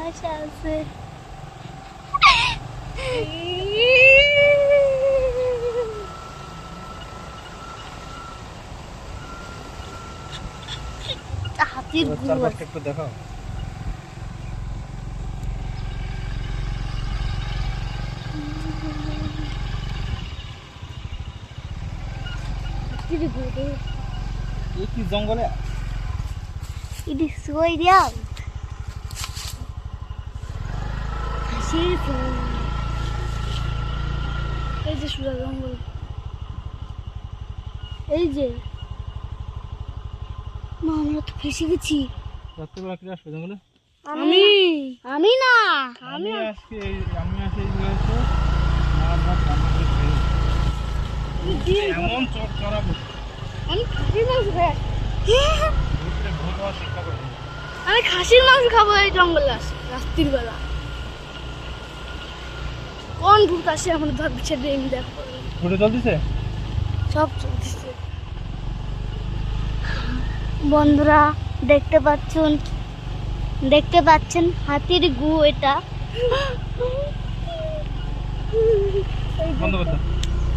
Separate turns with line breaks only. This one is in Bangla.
আশা আছে। হাতির গু আছে।
একটু দেখাও।
হাতির গু
এই কি জঙ্গলে?
ইডি সই দিয়া হাসির ফুল। এই যে সুরা জঙ্গল, এই যে মা আমরা তো ফেসে গেছি।
রাত্রিবেলা কি আসবে জঙ্গলে?
আমি আমি না
আমি আজকে আমি আসি এই হয়েছে আমার ভাত রান্না করে খেয়ে এমন চট চড়াবো
আমি খাসির মাংস খাই।
ভিতরে ভূত হওয়ার চেষ্টা করে।
আমি খাসির মাংস খাবো এই জঙ্গলে আসে রাত্রির বেলা। কোন ভূত আসে আমার ধর ছেড়ে এনে দেখো।
ঘুরে চলতেছে
সব চলতেছে। বন্ধুরা দেখতে পাচ্ছেন হাতির গু এটা।
বন্ধ করতে